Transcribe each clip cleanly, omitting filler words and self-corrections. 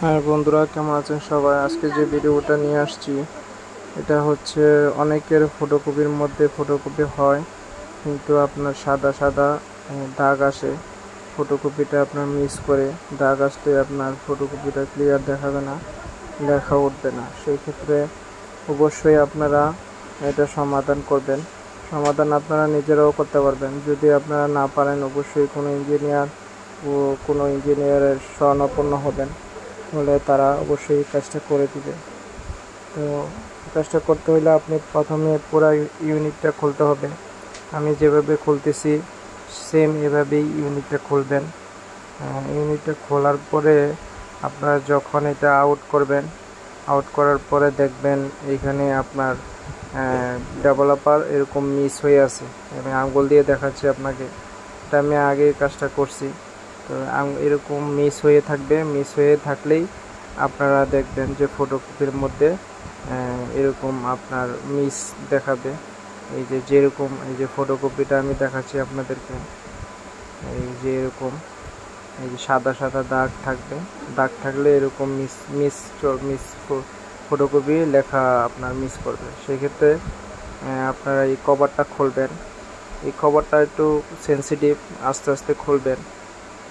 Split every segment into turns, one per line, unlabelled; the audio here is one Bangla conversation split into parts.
হ্যাঁ বন্ধুরা, কেমন আছেন সবাই? আজকে যে ভিডিওটা নিয়ে আসছি এটা হচ্ছে অনেকের ফটোকপির মধ্যে ফটোকপি হয় কিন্তু আপনার সাদা সাদা দাগ আসে। ফটোকপিটা আপনার মিস করে দাগ আসলে আপনার ফটোকপিটা ক্লিয়ার দেখাবে না, লেখা উঠবে না। সেই ক্ষেত্রে অবশ্যই আপনারা এটা সমাধান করবেন। সমাধান আপনারা নিজেরাও করতে পারবেন। যদি আপনারা না পারেন অবশ্যই কোনো ইঞ্জিনিয়ারের শরণাপন্ন হবেন, হলে তারা অবশ্যই কাজটা করে দিবে। তো কাজটা করতে হলে আপনি প্রথমে পুরো ইউনিটটা খুলতে হবে। আমি যেভাবে খুলতেছি সেম এভাবেই ইউনিটটা খুলবেন। ইউনিটটা খোলার পরে আপনারা যখন এটা আউট করবেন, আউট করার পরে দেখবেন এইখানে আপনার ডেভেলপার এরকম মিস হয়ে আছে। আমি আঙ্গুল দিয়ে দেখাচ্ছি আপনাকে, এটা আমি আগে কাজটা করছি। তো এরকম মিস হয়ে থাকবে। মিস হয়ে থাকলেই আপনারা দেখবেন যে ফটোকপির মধ্যে এরকম আপনার মিস দেখাবে। যেরকম এই যে ফটোকপিটা আমি দেখাচ্ছি আপনাদেরকে, এই যে এরকম এই যে সাদা সাদা দাগ থাকবে। দাগ থাকলে এরকম মিস মিস মিস ফটোকপি লেখা আপনার মিস করবে। সেক্ষেত্রে আপনারা এই কভারটা খুলবেন। এই কভারটা একটু সেন্সিটিভ, আস্তে আস্তে খুলবেন।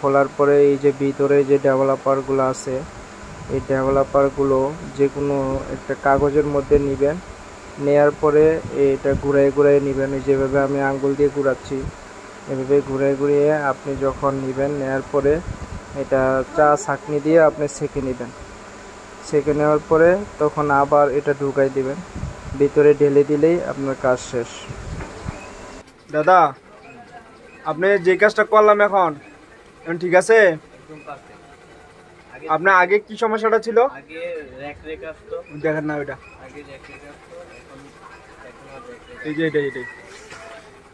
খোলার পরে এই যে ভিতরে যে ডেভেলপারগুলো আছে, এই ডেভেলপারগুলো যে কোনো একটা কাগজের মধ্যে নেবেন। নেয়ার পরে এটা ঘুরাই ঘুরাই নেবেন। যেভাবে আমি আঙ্গুল দিয়ে ঘুরাচ্ছি এভাবে ঘুরাই ঘুরিয়ে আপনি যখন নেবেন, নেয়ার পরে এটা ছাঁকনি দিয়ে আপনি সেঁকে নেবেন। সেঁকে নেওয়ার পরে তখন আবার এটা ঢুকাই দিবেন, ভিতরে ঢেলে দিলেই আপনার কাজ শেষ।
দাদা, আপনি যে কাজটা করলাম এখন ঠিক আছে? আপনার আগে কি সমস্যাটা ছিল?
আগে র‍্যাক র‍্যাক আসতো,
দেখেন না ওইটা,
আগে র‍্যাক র‍্যাক আসতো, এখন আর র‍্যাক র‍্যাক।
এই যে এটাই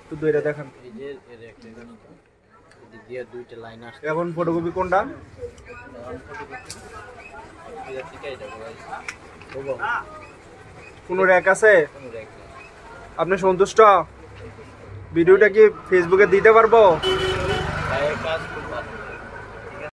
তো দুইটা দেখেন।
এই যে র‍্যাক র‍্যাক আসতো, এই দিয়ে দুইটা লাইন আসতো।
এখন ফটোকপি কোনটা?
এটা থেকে এটা বলাই
কোনো র‍্যাক আছে?
কোনো র‍্যাক নেই।
আপনি সন্তুষ্ট? ভিডিওটা কি ফেসবুকে দিতে পারবো?
ভাই কাজ খুব